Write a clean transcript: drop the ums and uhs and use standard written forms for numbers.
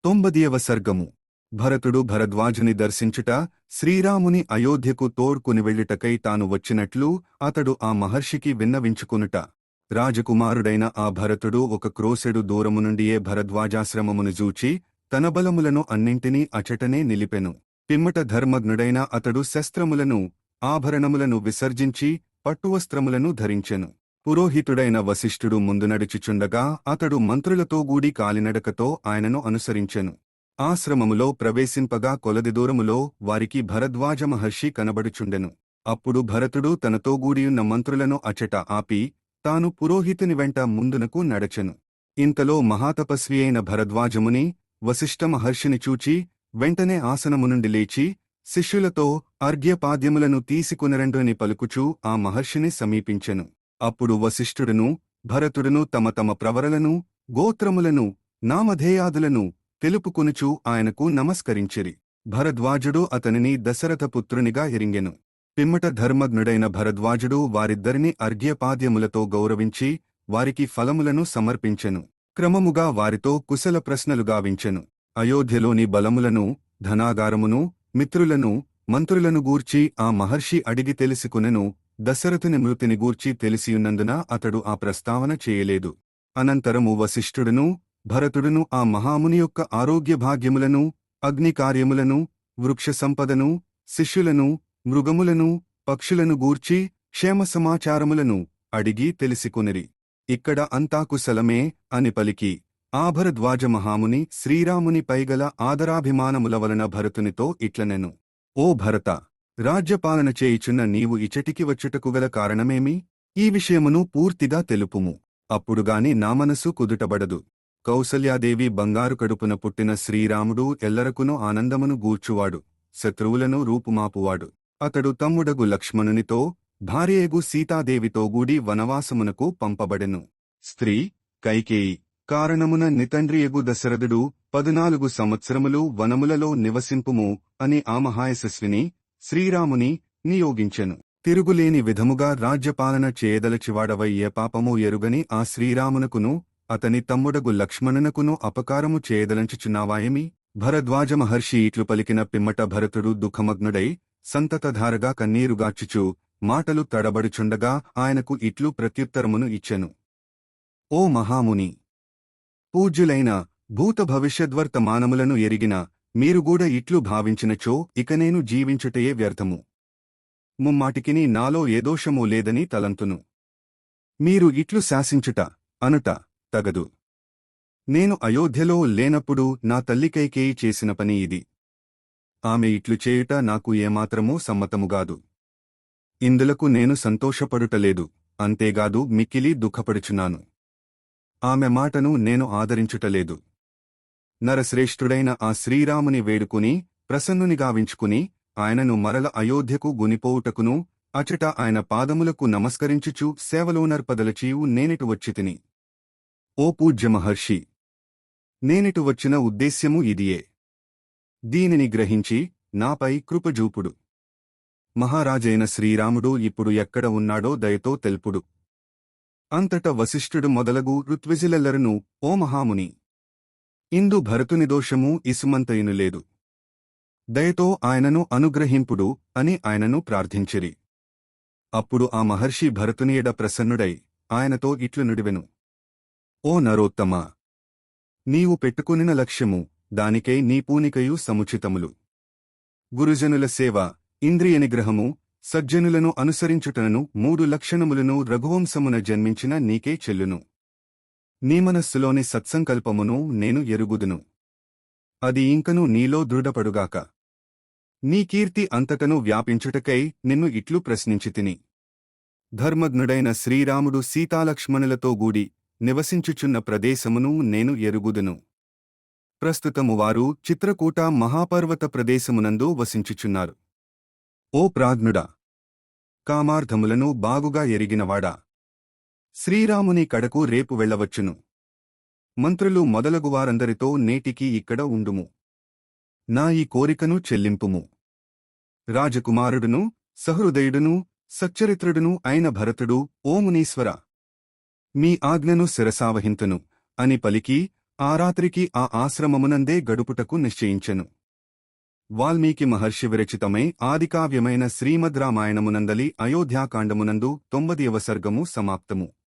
తొంభదియవ సర్గము. భరతుడు భరద్వాజుని దర్శించుట, శ్రీరాముని అయోధ్యకు తోడ్కుని వెళ్ళుటకై తాను వచ్చినట్లు అతడు ఆ మహర్షికి విన్నవించుకునుట. రాజకుమారుడైన ఆ భరతుడు ఒక క్రోసెడు దూరము నుండియే భరద్వాజాశ్రమమును జూచి తన బలములను అన్నింటినీ అచటనే నిలిపెను. పిమ్మట ధర్మజ్ఞుడైన అతడు శస్త్రములను ఆభరణములను విసర్జించి పట్టువస్త్రములను ధరించెను. పురోహితుడైన వశిష్ఠుడు ముందు నడుచుచుండగా అతడు మంత్రులతో గూడి కాలినడకతో ఆయనను అనుసరించెను. ఆశ్రమములో ప్రవేశింపగా కొలది దూరములో వారికి భరద్వాజ మహర్షి కనబడుచుండెను. అప్పుడు భరతుడు తనతో గూడియున్న మంత్రులను అచట ఆపి తాను పురోహితుని వెంట ముందునకు నడచెను. ఇంతలో మహాతపస్వి అయిన భరద్వాజముని వశిష్ఠ మహర్షిని చూచి వెంటనే ఆసనము నుండి లేచి శిష్యులతో అర్ఘ్యపాద్యములను తీసుకునరండుని పలుకుచూ ఆ మహర్షిని సమీపించెను. అప్పుడు వశిష్ఠుడును భరతుడును తమ తమ ప్రవరలను గోత్రములను నామధేయాదులను తెలుపుకొనుచూ ఆయనకు నమస్కరించిరి. భరద్వాజుడు అతనిని దశరథపుత్రునిగా ఎరింగెను. పిమ్మట ధర్మజ్ఞుడైన భరద్వాజుడు వారిద్దరిని అర్ఘ్యపాద్యములతో గౌరవించి వారికి ఫలములను సమర్పించెను. క్రమముగా వారితో కుశల ప్రశ్నలు గావించెను. అయోధ్యలోని బలములను, ధనాగారమును, మిత్రులను, మంత్రులను గూర్చి ఆ మహర్షి అడిగి తెలుసుకునెను. దశరథుని మృతిని గూర్చి తెలిసియున్నందున అతడు ఆ ప్రస్తావన చేయలేదు. అనంతరము వశిష్ఠుడును భరతుడును ఆ మహాముని యొక్క ఆరోగ్యభాగ్యములను, అగ్నికార్యములను, వృక్ష సంపదను, శిష్యులను, మృగములను, పక్షులను గూర్చి క్షేమ సమాచారములను అడిగి తెలిసికొనిరి. ఇక్కడ అంతా కుశలమే అని పలికి ఆ భరద్వాజ మహాముని శ్రీరాముని పైగల ఆదరాభిమానముల వలన భరతునితో ఇట్లనెను. ఓ భరత, రాజ్యపాలన చేయుచున్న నీవు ఇచటికి వచ్చుటకు గల కారణమేమి? ఈ విషయమును పూర్తిగా తెలుపుము. అప్పుడుగాని నా మనసు కుదుటబడదు. కౌసల్యాదేవి బంగారు కడుపున పుట్టిన శ్రీరాముడు ఎల్లరకును ఆనందమును గూర్చువాడు, శత్రువులను రూపుమాపువాడు. అతడు తమ్ముడగు లక్ష్మణునితో భార్యయగు సీతాదేవితో గూడి వనవాసమునకు పంపబడెను. స్త్రీ కైకేయి కారణమున నితండ్రియగు దశరథుడు 14 సంవత్సరములు వనములలో నివసింపుము అని ఆ మహాయశస్విని శ్రీరాముని నియోగించెను. తిరుగులేని విధముగా రాజ్యపాలన చేయదలచివాడవై ఏ పాపము ఎరుగని ఆ శ్రీరామునకును అతని తమ్ముడగు లక్ష్మణునకును అపకారము చేయదలంచుచున్నావాయేమి? భరద్వాజ మహర్షి ఇట్లు పలికిన పిమ్మట భరతుడు దుఃఖమగ్నుడై సంతతధారగా కన్నీరుగార్చుచు మాటలు తడబడుచుండగా ఆయనకు ఇట్లు ప్రత్యుత్తరమును ఇచ్చెను. ఓ మహాముని, పూజ్యులైన భూత భవిష్యద్వర్తమానములను ఎరిగిన మీరుగూడ ఇట్లు భావించినచో ఇక నేను జీవించుటయే వ్యర్థము. ముమ్మాటికిని నాలో ఏ దోషమూ లేదని తలంతును. మీరు ఇట్లు శాసించుట అనుట తగదు. నేను అయోధ్యలో లేనప్పుడు నా తల్లి కైకేయి చేసిన పని ఇది. ఆమె ఇట్లు చేయుట నాకు ఏమాత్రమూ సమ్మతముగాదు. ఇందులకు నేను సంతోషపడుటలేదు, అంతేగాదు మిక్కిలి దుఃఖపడుచున్నాను. ఆమె మాటను నేను ఆదరించుటలేదు. నరశ్రేష్ఠుడైన ఆ శ్రీరాముని వేడుకుని ప్రసన్నునిగావించుకుని ఆయనను మరల అయోధ్యకు గునిపోవుటకును అచట ఆయన పాదములకు నమస్కరించుచు సేవలోనర్పదలచియు నేనిటు వచ్చితిని. ఓ పూజ్య మహర్షి, నేనిటు వచ్చిన ఉద్దేశ్యము ఇదియే. దీనిని గ్రహించి నాపై కృపజూపుడు. మహారాజైన శ్రీరాముడు ఇప్పుడు ఎక్కడ ఉన్నాడో దయతో తెల్పుడు. అంతట వశిష్ఠుడు మొదలగు ఋత్విజులెల్లరనూ ఓ మహాముని, ఇందు భరతుని దోషము ఇసుమంతయును లేదు. దయతో ఆయనను అనుగ్రహింపుడు అని ఆయనను ప్రార్థించిరి. అప్పుడు ఆ మహర్షి భరతుని ఎడ ప్రసన్నుడై ఆయనతో ఇట్లు నుడివెను. ఓ నరోత్తమా, నీవు పెట్టుకునిన లక్ష్యము, దానికై నీ పూనికయు సముచితములు. గురుజనుల సేవ, ఇంద్రియ నిగ్రహము, సజ్జనులను అనుసరించుటను 3 లక్షణములను రఘువంశమున జన్మించిన నీకే చెల్లును. నీ మనస్సులోని సత్సంకల్పమును నేను ఎరుగుదును. అది ఇంకను నీలో దృఢపడుగాక. నీ కీర్తి అంతటను వ్యాపించుటకై నిన్ను ఇట్లు ప్రశ్నించితిని. ధర్మజ్ఞుడైన శ్రీరాముడు సీతాలక్ష్మణులతో గూడి నివసించుచున్న ప్రదేశమును నేను ఎరుగుదును. ప్రస్తుతము వారు చిత్రకూట మహాపర్వత ప్రదేశమునందు వసించుచున్నారు. ఓ ప్రాజ్ఞుడా, కామార్థములను బాగుగా ఎరిగినవాడా, శ్రీరాముని కడకు రేపు వెళ్ళవచ్చును. మంత్రులు మొదలగువారందరితో నేటికి ఇక్కడ ఉండుము. నా ఈ కోరికను చెల్లింపుము. రాజకుమారుడును సహృదయుడును సచ్చరిత్రుడును అయిన భరతుడు, ఓ మునీశ్వర, మీ ఆజ్ఞను శిరసావహింతును అని పలికి ఆ రాత్రికి ఆ ఆశ్రమమునందే గడుపుటకు నిశ్చయించెను. వాల్మీకి మహర్షి విరచితమై ఆదికావ్యమైన శ్రీమద్ రామాయణమునందలి అయోధ్యాకాండమునందు 9వ సర్గము సమాప్తము.